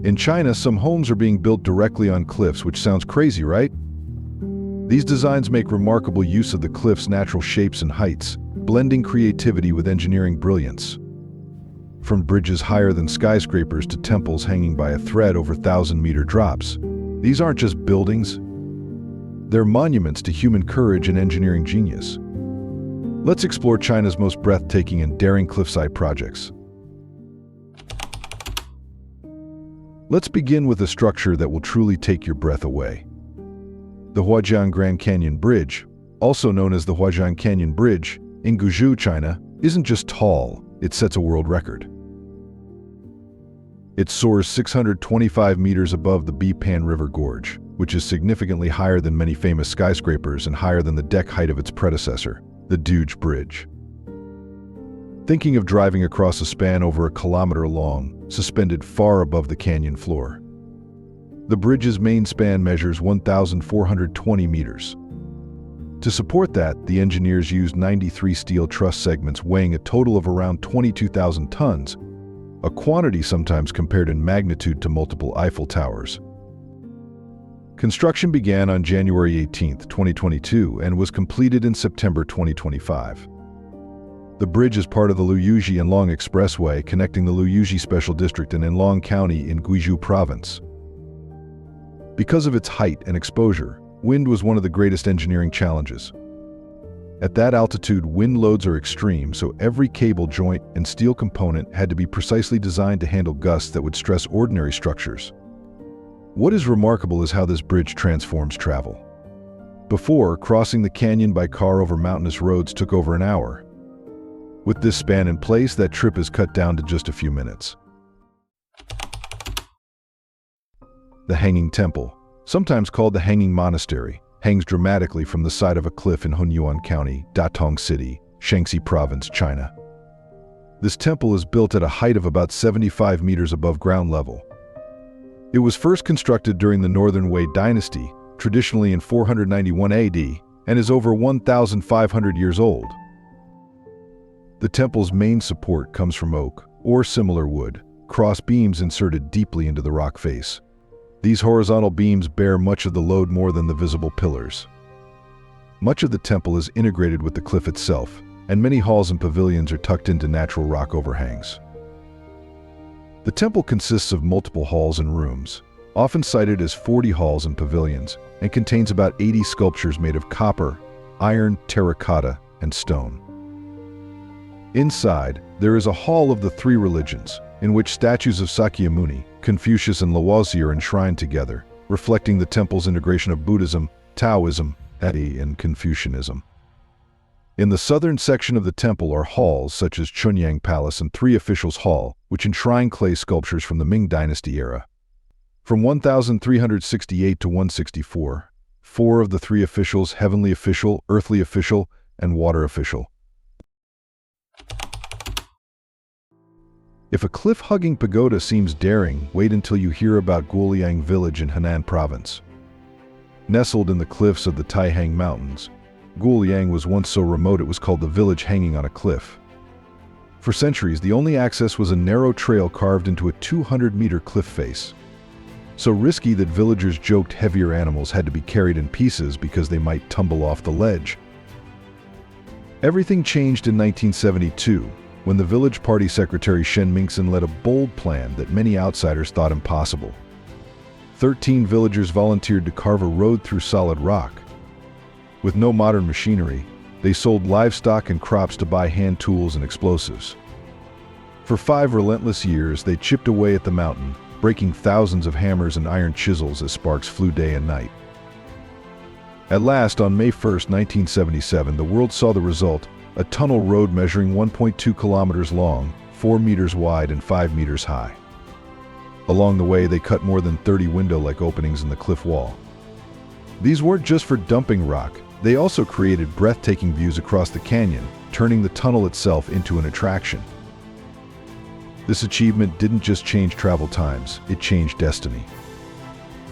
In China, some homes are being built directly on cliffs, which sounds crazy, right? These designs make remarkable use of the cliff's natural shapes and heights, blending creativity with engineering brilliance. From bridges higher than skyscrapers to temples hanging by a thread over 1,000-meter drops, these aren't just buildings, they're monuments to human courage and engineering genius. Let's explore China's most breathtaking and daring cliffside projects. Let's begin with a structure that will truly take your breath away. The Huajiang Grand Canyon Bridge, also known as the Huajiang Canyon Bridge, in Guizhou, China, isn't just tall, it sets a world record. It soars 625 meters above the Bipan River Gorge, which is significantly higher than many famous skyscrapers and higher than the deck height of its predecessor, the Duge Bridge. Thinking of driving across a span over a kilometer long, suspended far above the canyon floor. The bridge's main span measures 1,420 meters. To support that, the engineers used 93 steel truss segments weighing a total of around 22,000 tons, a quantity sometimes compared in magnitude to multiple Eiffel Towers. Construction began on January 18, 2022, and was completed in September 2025. The bridge is part of the Luoyuji Anlong Expressway connecting the Luoyuji Special District in Anlong County in Guizhou Province. Because of its height and exposure, wind was one of the greatest engineering challenges. At that altitude, wind loads are extreme, so every cable joint and steel component had to be precisely designed to handle gusts that would stress ordinary structures. What is remarkable is how this bridge transforms travel. Before, crossing the canyon by car over mountainous roads took over an hour. With this span in place, that trip is cut down to just a few minutes. The Hanging Temple, sometimes called the Hanging Monastery, hangs dramatically from the side of a cliff in Hunyuan County, Datong City, Shaanxi Province, China. This temple is built at a height of about 75 meters above ground level. It was first constructed during the Northern Wei Dynasty, traditionally in 491 AD, and is over 1,500 years old. The temple's main support comes from oak, or similar wood, cross beams inserted deeply into the rock face. These horizontal beams bear much of the load more than the visible pillars. Much of the temple is integrated with the cliff itself, and many halls and pavilions are tucked into natural rock overhangs. The temple consists of multiple halls and rooms, often cited as 40 halls and pavilions, and contains about 80 sculptures made of copper, iron, terracotta, and stone. Inside, there is a hall of the three religions, in which statues of Sakyamuni, Confucius, and Laozi are enshrined together, reflecting the temple's integration of Buddhism, Taoism, and Confucianism. In the southern section of the temple are halls such as Chunyang Palace and Three Officials Hall, which enshrine clay sculptures from the Ming Dynasty era. From 1368 to 164, four of the three officials, Heavenly Official, Earthly Official, and Water Official. If a cliff-hugging pagoda seems daring, wait until you hear about Guoliang Village in Henan Province. Nestled in the cliffs of the Taihang Mountains, Guoliang was once so remote it was called the village hanging on a cliff. For centuries, the only access was a narrow trail carved into a 200-meter cliff face. So risky that villagers joked heavier animals had to be carried in pieces because they might tumble off the ledge. Everything changed in 1972, when the village party secretary Shen Mingson led a bold plan that many outsiders thought impossible. 13 villagers volunteered to carve a road through solid rock. With no modern machinery, they sold livestock and crops to buy hand tools and explosives. For 5 relentless years, they chipped away at the mountain, breaking thousands of hammers and iron chisels as sparks flew day and night. At last, on May 1, 1977, the world saw the result, a tunnel road measuring 1.2 kilometers long, 4 meters wide, and 5 meters high. Along the way, they cut more than 30 window-like openings in the cliff wall. These weren't just for dumping rock, they also created breathtaking views across the canyon, turning the tunnel itself into an attraction. This achievement didn't just change travel times, it changed destiny.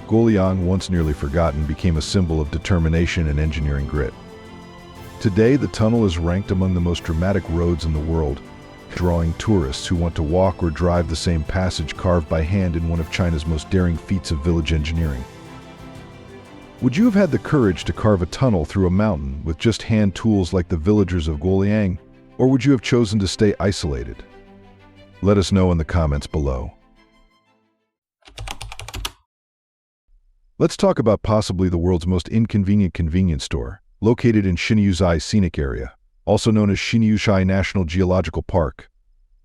Guoliang, once nearly forgotten, became a symbol of determination and engineering grit. Today, the tunnel is ranked among the most dramatic roads in the world, drawing tourists who want to walk or drive the same passage carved by hand in one of China's most daring feats of village engineering. Would you have had the courage to carve a tunnel through a mountain with just hand tools like the villagers of Lanying, or would you have chosen to stay isolated? Let us know in the comments below. Let's talk about possibly the world's most inconvenient convenience store, located in Xinyiuzhai Scenic Area, also known as Xinyiuzhai National Geological Park,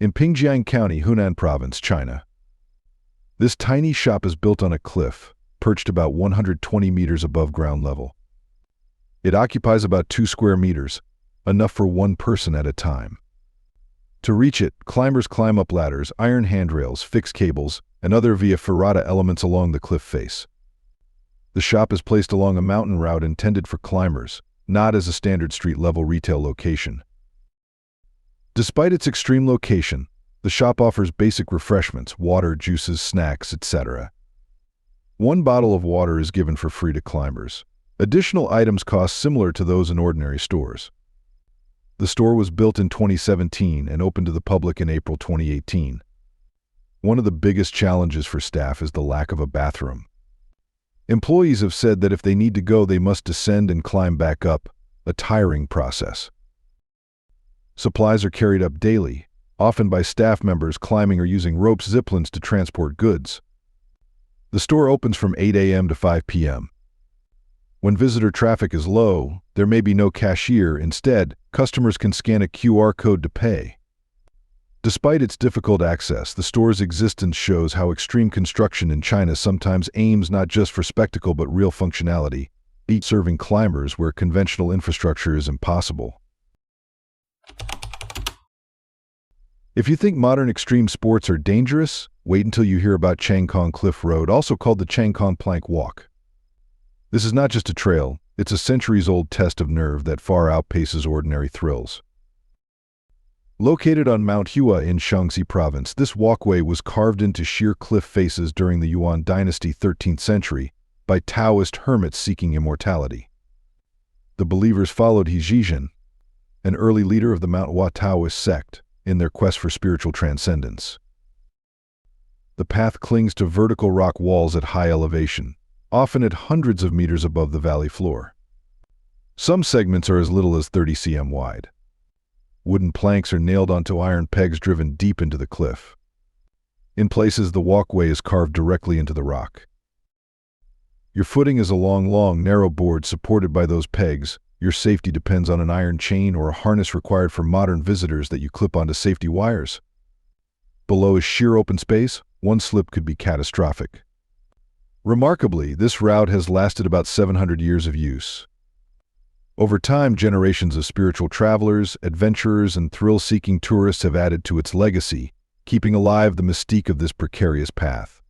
in Pingjiang County, Hunan Province, China. This tiny shop is built on a cliff, perched about 120 meters above ground level. It occupies about 2 square meters, enough for one person at a time. To reach it, climbers climb up ladders, iron handrails, fixed cables, and other via ferrata elements along the cliff face. The shop is placed along a mountain route intended for climbers, not as a standard street-level retail location. Despite its extreme location, the shop offers basic refreshments, water, juices, snacks, etc. One bottle of water is given for free to climbers. Additional items cost similar to those in ordinary stores. The store was built in 2017 and opened to the public in April 2018. One of the biggest challenges for staff is the lack of a bathroom. Employees have said that if they need to go, they must descend and climb back up, a tiring process. Supplies are carried up daily, often by staff members climbing or using rope ziplines to transport goods. The store opens from 8 a.m. to 5 p.m. When visitor traffic is low, there may be no cashier. Instead, customers can scan a QR code to pay. Despite its difficult access, the store's existence shows how extreme construction in China sometimes aims not just for spectacle but real functionality, serving climbers where conventional infrastructure is impossible. If you think modern extreme sports are dangerous, wait until you hear about Chang Cliff Road, also called the Chang Plank Walk. This is not just a trail, it's a centuries-old test of nerve that far outpaces ordinary thrills. Located on Mount Hua in Shaanxi Province, this walkway was carved into sheer cliff faces during the Yuan dynasty 13th century by Taoist hermits seeking immortality. The believers followed Zizhu, an early leader of the Mount Hua Taoist sect, in their quest for spiritual transcendence. The path clings to vertical rock walls at high elevation, often at hundreds of meters above the valley floor. Some segments are as little as 30 cm wide. Wooden planks are nailed onto iron pegs driven deep into the cliff. In places, the walkway is carved directly into the rock. Your footing is a long, narrow board supported by those pegs. Your safety depends on an iron chain or a harness required for modern visitors that you clip onto safety wires. Below is sheer open space. One slip could be catastrophic. Remarkably, this route has lasted about 700 years of use. Over time, generations of spiritual travelers, adventurers, and thrill-seeking tourists have added to its legacy, keeping alive the mystique of this precarious path.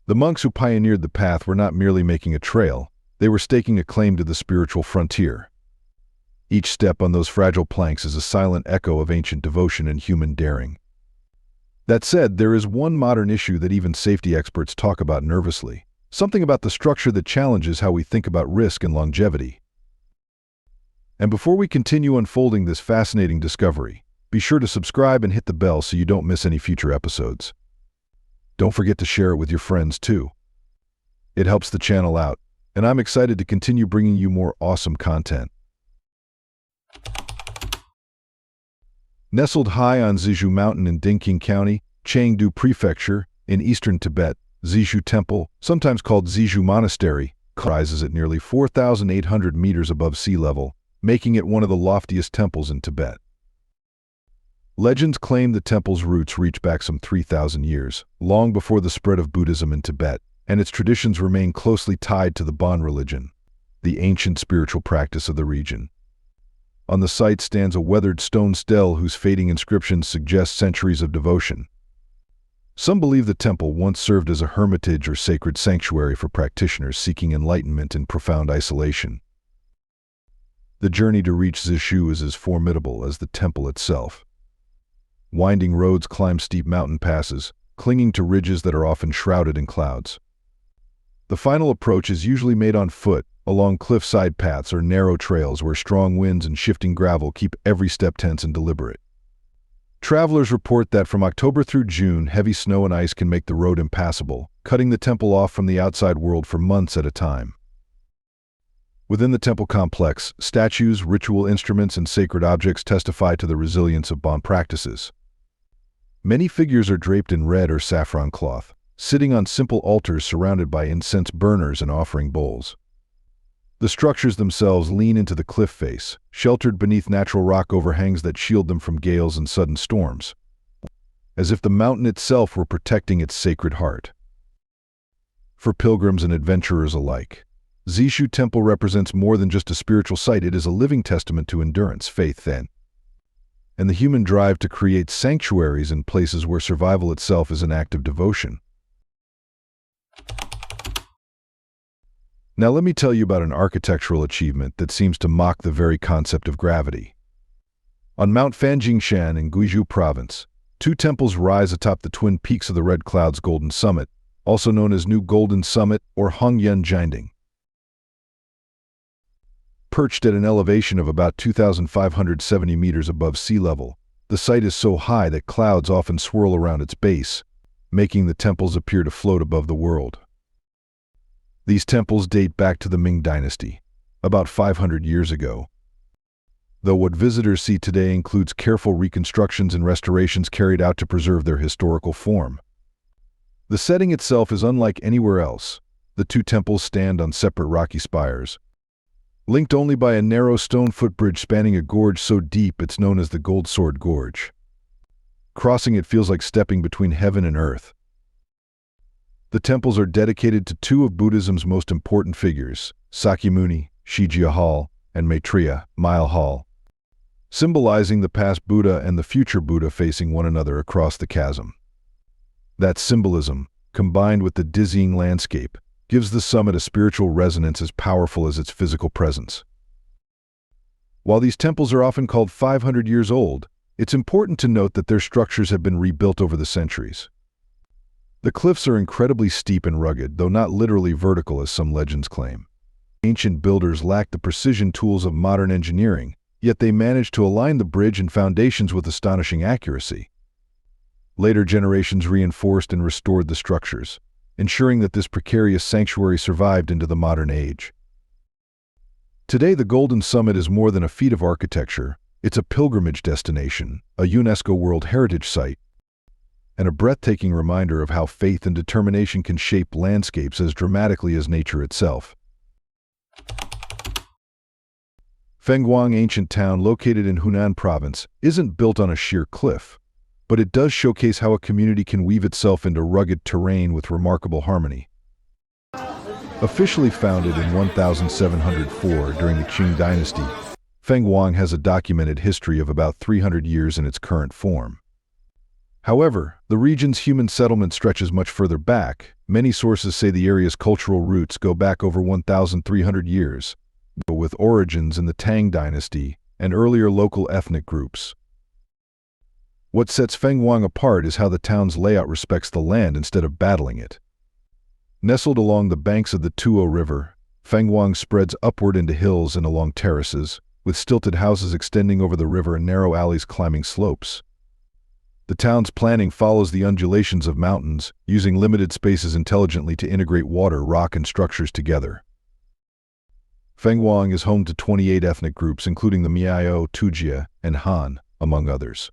The monks who pioneered the path were not merely making a trail, they were staking a claim to the spiritual frontier. Each step on those fragile planks is a silent echo of ancient devotion and human daring. That said, there is one modern issue that even safety experts talk about nervously, something about the structure that challenges how we think about risk and longevity. And before we continue unfolding this fascinating discovery, be sure to subscribe and hit the bell so you don't miss any future episodes. Don't forget to share it with your friends too. It helps the channel out, and I'm excited to continue bringing you more awesome content. Nestled high on Zizhu Mountain in Dinqing County, Chengdu Prefecture, in eastern Tibet, Zizhu Temple, sometimes called Zizhu Monastery, rises at nearly 4,800 meters above sea level, making it one of the loftiest temples in Tibet. Legends claim the temple's roots reach back some 3,000 years, long before the spread of Buddhism in Tibet, and its traditions remain closely tied to the Bon religion, the ancient spiritual practice of the region. On the site stands a weathered stone stele whose fading inscriptions suggest centuries of devotion. Some believe the temple once served as a hermitage or sacred sanctuary for practitioners seeking enlightenment in profound isolation. The journey to reach Zizhu is as formidable as the temple itself. Winding roads climb steep mountain passes, clinging to ridges that are often shrouded in clouds. The final approach is usually made on foot, along cliffside paths or narrow trails where strong winds and shifting gravel keep every step tense and deliberate. Travelers report that from October through June, heavy snow and ice can make the road impassable, cutting the temple off from the outside world for months at a time. Within the temple complex, statues, ritual instruments, and sacred objects testify to the resilience of Bon practices. Many figures are draped in red or saffron cloth, sitting on simple altars surrounded by incense burners and offering bowls. The structures themselves lean into the cliff face, sheltered beneath natural rock overhangs that shield them from gales and sudden storms, as if the mountain itself were protecting its sacred heart. For pilgrims and adventurers alike, Zizhu Temple represents more than just a spiritual site. It is a living testament to endurance, faith, and the human drive to create sanctuaries in places where survival itself is an act of devotion. Now let me tell you about an architectural achievement that seems to mock the very concept of gravity. On Mount Fanjing in Guizhou province, two temples rise atop the twin peaks of the Red Cloud's Golden Summit, also known as New Golden Summit or Hongyun Jinding. Perched at an elevation of about 2,570 meters above sea level, the site is so high that clouds often swirl around its base, making the temples appear to float above the world. These temples date back to the Ming Dynasty, about 500 years ago, though what visitors see today includes careful reconstructions and restorations carried out to preserve their historical form. The setting itself is unlike anywhere else. The two temples stand on separate rocky spires, linked only by a narrow stone footbridge spanning a gorge so deep it's known as the Gold Sword Gorge. Crossing it feels like stepping between heaven and earth. The temples are dedicated to two of Buddhism's most important figures, Sakyamuni, Shijia Hall, and Maitreya, Mile Hall, symbolizing the past Buddha and the future Buddha facing one another across the chasm. That symbolism, combined with the dizzying landscape, gives the summit a spiritual resonance as powerful as its physical presence. While these temples are often called 500 years old, it's important to note that their structures have been rebuilt over the centuries. The cliffs are incredibly steep and rugged, though not literally vertical as some legends claim. Ancient builders lacked the precision tools of modern engineering, yet they managed to align the bridge and foundations with astonishing accuracy. Later generations reinforced and restored the structures, ensuring that this precarious sanctuary survived into the modern age. Today, the Golden Summit is more than a feat of architecture. It's a pilgrimage destination, a UNESCO World Heritage Site, and a breathtaking reminder of how faith and determination can shape landscapes as dramatically as nature itself. Fenghuang ancient town located in Hunan province isn't built on a sheer cliff, but it does showcase how a community can weave itself into rugged terrain with remarkable harmony. Officially founded in 1704 during the Qing dynasty, Fenghuang has a documented history of about 300 years in its current form. However, the region's human settlement stretches much further back. Many sources say the area's cultural roots go back over 1,300 years, with origins in the Tang dynasty and earlier local ethnic groups. What sets Fenghuang apart is how the town's layout respects the land instead of battling it. Nestled along the banks of the Tuo River, Fenghuang spreads upward into hills and along terraces, with stilted houses extending over the river and narrow alleys climbing slopes. The town's planning follows the undulations of mountains, using limited spaces intelligently to integrate water, rock, and structures together. Fenghuang is home to 28 ethnic groups, including the Miao, Tujia, and Han, among others.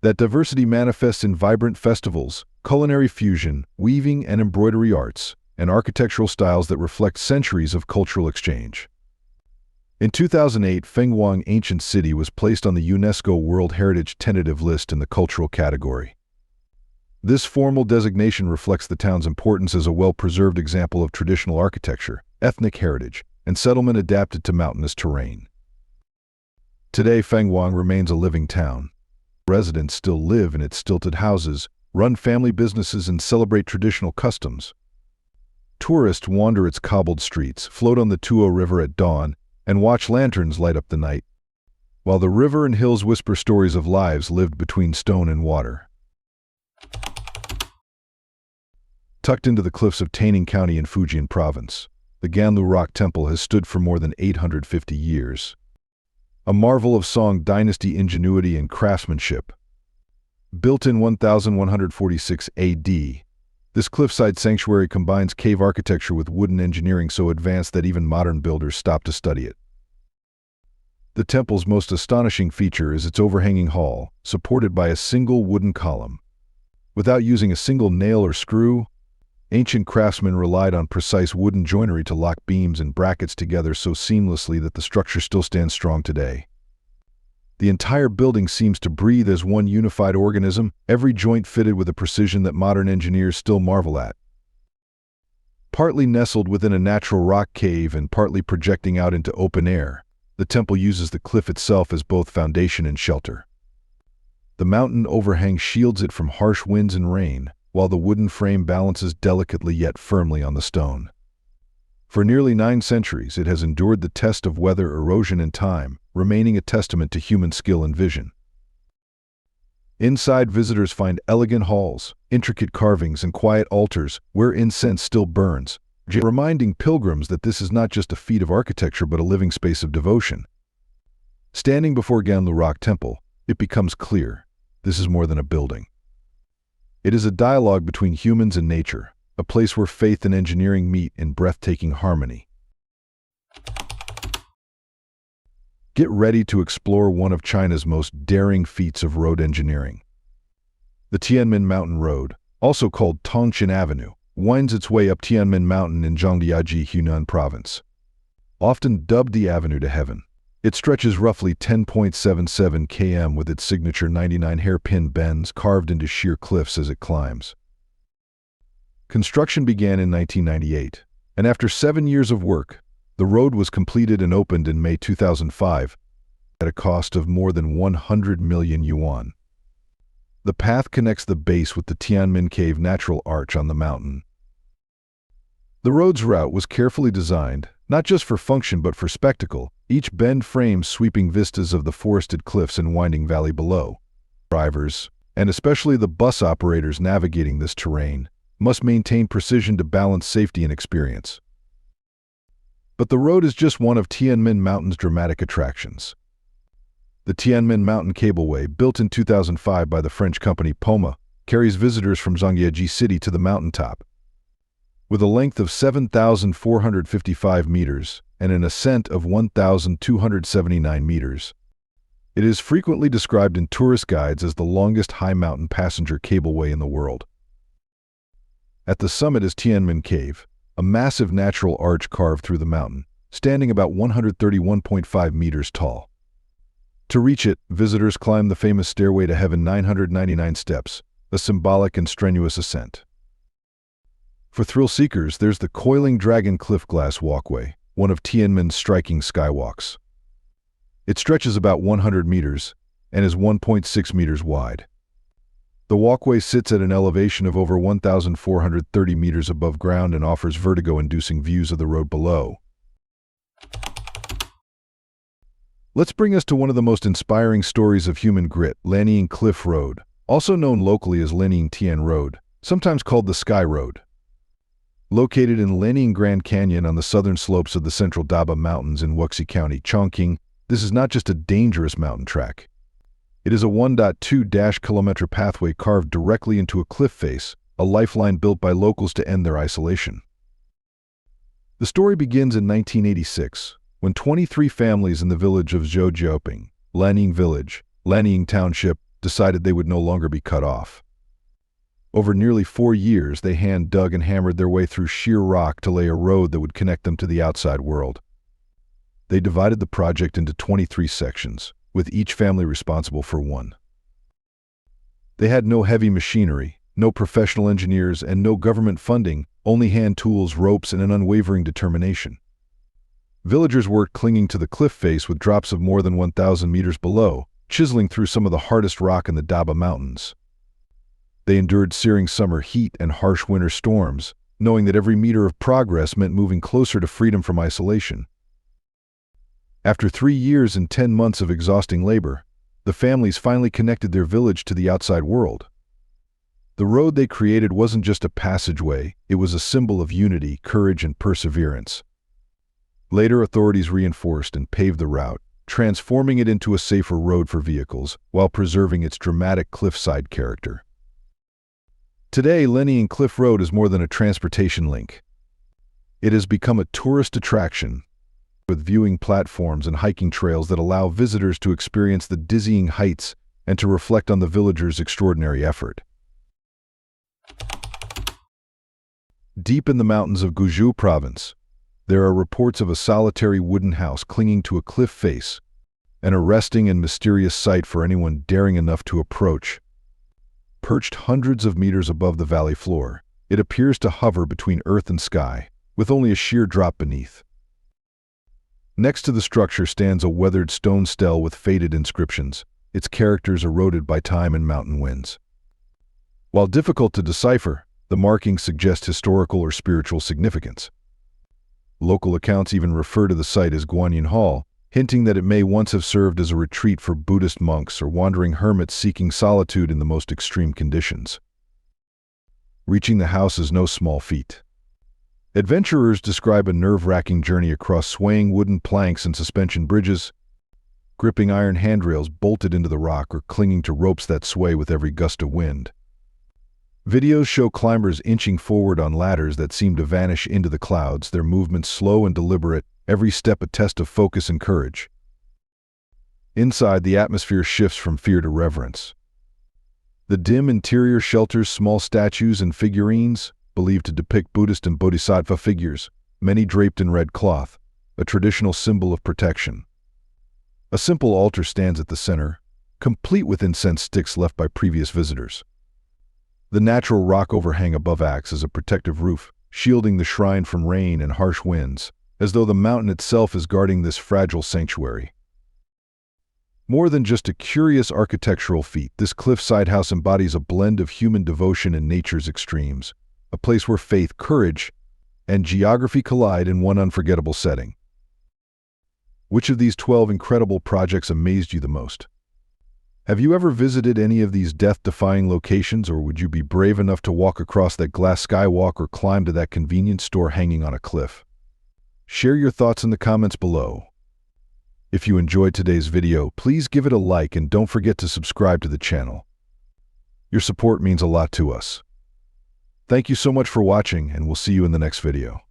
That diversity manifests in vibrant festivals, culinary fusion, weaving and embroidery arts, and architectural styles that reflect centuries of cultural exchange. In 2008, Fenghuang Ancient City was placed on the UNESCO World Heritage Tentative List in the cultural category. This formal designation reflects the town's importance as a well-preserved example of traditional architecture, ethnic heritage, and settlement adapted to mountainous terrain. Today, Fenghuang remains a living town. Residents still live in its stilted houses, run family businesses, and celebrate traditional customs. Tourists wander its cobbled streets, float on the Tuo River at dawn, and watch lanterns light up the night, while the river and hills whisper stories of lives lived between stone and water. Tucked into the cliffs of Taining County in Fujian Province, the Ganlu Rock Temple has stood for more than 850 years. A marvel of Song dynasty ingenuity and craftsmanship, Built in 1146 AD, this cliffside sanctuary combines cave architecture with wooden engineering so advanced that even modern builders stop to study it. The temple's most astonishing feature is its overhanging hall, supported by a single wooden column. Without using a single nail or screw, ancient craftsmen relied on precise wooden joinery to lock beams and brackets together so seamlessly that the structure still stands strong today. The entire building seems to breathe as one unified organism, every joint fitted with a precision that modern engineers still marvel at. Partly nestled within a natural rock cave and partly projecting out into open air, the temple uses the cliff itself as both foundation and shelter. The mountain overhang shields it from harsh winds and rain, while the wooden frame balances delicately yet firmly on the stone. For nearly 9 centuries, it has endured the test of weather, erosion, and time, remaining a testament to human skill and vision. Inside, visitors find elegant halls, intricate carvings, and quiet altars where incense still burns, reminding pilgrims that this is not just a feat of architecture but a living space of devotion. Standing before Ganlu Rock Temple, it becomes clear this is more than a building. It is a dialogue between humans and nature, a place where faith and engineering meet in breathtaking harmony. Get ready to explore one of China's most daring feats of road engineering. The Tianmen Mountain Road, also called Tongshan Avenue, winds its way up Tianmen Mountain in Zhangjiajie, Hunan Province. Often dubbed the Avenue to Heaven, it stretches roughly 10.77 km with its signature 99 hairpin bends carved into sheer cliffs as it climbs. Construction began in 1998, and after 7 years of work, the road was completed and opened in May 2005 at a cost of more than 100 million yuan. The path connects the base with the Tianmen Cave natural arch on the mountain. The road's route was carefully designed, not just for function but for spectacle, each bend frames sweeping vistas of the forested cliffs and winding valley below. Drivers, and especially the bus operators navigating this terrain, must maintain precision to balance safety and experience. But the road is just one of Tianmen Mountain's dramatic attractions. The Tianmen Mountain Cableway, built in 2005 by the French company Poma, carries visitors from Zhangjiajie City to the mountaintop. With a length of 7,455 meters and an ascent of 1,279 meters, it is frequently described in tourist guides as the longest high-mountain passenger cableway in the world. At the summit is Tianmen Cave, a massive natural arch carved through the mountain, standing about 131.5 meters tall. To reach it, visitors climb the famous Stairway to Heaven 999 steps, a symbolic and strenuous ascent. For thrill-seekers, there's the Coiling Dragon Cliff Glass Walkway, one of Tianmen's striking skywalks. It stretches about 100 meters and is 1.6 meters wide. The walkway sits at an elevation of over 1,430 meters above ground and offers vertigo-inducing views of the road below. Let's bring us to one of the most inspiring stories of human grit, Lanying Cliff Road, also known locally as Lanying Tian Road, sometimes called the Sky Road. Located in Lanying Grand Canyon on the southern slopes of the central Daba Mountains in Wuxi County, Chongqing, this is not just a dangerous mountain track. It is a 1.2-kilometer pathway carved directly into a cliff face, a lifeline built by locals to end their isolation. The story begins in 1986, when 23 families in the village of Zhou, Lanying Village, Lanying Township, decided they would no longer be cut off. Over nearly 4 years, they hand-dug and hammered their way through sheer rock to lay a road that would connect them to the outside world. They divided the project into 23 sections, with each family responsible for one. They had no heavy machinery, no professional engineers, and no government funding, only hand tools, ropes, and an unwavering determination. Villagers worked clinging to the cliff face with drops of more than 1,000 meters below, chiseling through some of the hardest rock in the Daba Mountains. They endured searing summer heat and harsh winter storms, knowing that every meter of progress meant moving closer to freedom from isolation. After 3 years and 10 months of exhausting labor, the families finally connected their village to the outside world. The road they created wasn't just a passageway, it was a symbol of unity, courage, and perseverance. Later, authorities reinforced and paved the route, transforming it into a safer road for vehicles while preserving its dramatic cliffside character. Today, Lanying Cliff Road is more than a transportation link. It has become a tourist attraction, with viewing platforms and hiking trails that allow visitors to experience the dizzying heights and to reflect on the villagers' extraordinary effort. Deep in the mountains of Guizhou province, there are reports of a solitary wooden house clinging to a cliff face, an arresting and mysterious sight for anyone daring enough to approach. Perched hundreds of meters above the valley floor, it appears to hover between earth and sky, with only a sheer drop beneath. Next to the structure stands a weathered stone stele with faded inscriptions, its characters eroded by time and mountain winds. While difficult to decipher, the markings suggest historical or spiritual significance. Local accounts even refer to the site as Guanyin Hall, hinting that it may once have served as a retreat for Buddhist monks or wandering hermits seeking solitude in the most extreme conditions. Reaching the house is no small feat. Adventurers describe a nerve-wracking journey across swaying wooden planks and suspension bridges, gripping iron handrails bolted into the rock or clinging to ropes that sway with every gust of wind. Videos show climbers inching forward on ladders that seem to vanish into the clouds, their movements slow and deliberate, every step a test of focus and courage. Inside, the atmosphere shifts from fear to reverence. The dim interior shelters small statues and figurines, believed to depict Buddhist and Bodhisattva figures, many draped in red cloth, a traditional symbol of protection. A simple altar stands at the center, complete with incense sticks left by previous visitors. The natural rock overhang above acts as a protective roof, shielding the shrine from rain and harsh winds, as though the mountain itself is guarding this fragile sanctuary. More than just a curious architectural feat, this cliffside house embodies a blend of human devotion and nature's extremes, a place where faith, courage, and geography collide in one unforgettable setting. Which of these 12 incredible projects amazed you the most? Have you ever visited any of these death-defying locations, or would you be brave enough to walk across that glass skywalk or climb to that convenience store hanging on a cliff? Share your thoughts in the comments below. If you enjoyed today's video, please give it a like and don't forget to subscribe to the channel. Your support means a lot to us. Thank you so much for watching, and we'll see you in the next video.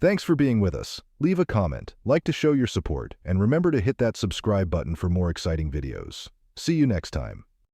Thanks for being with us. Leave a comment, like to show your support, and remember to hit that subscribe button for more exciting videos. See you next time.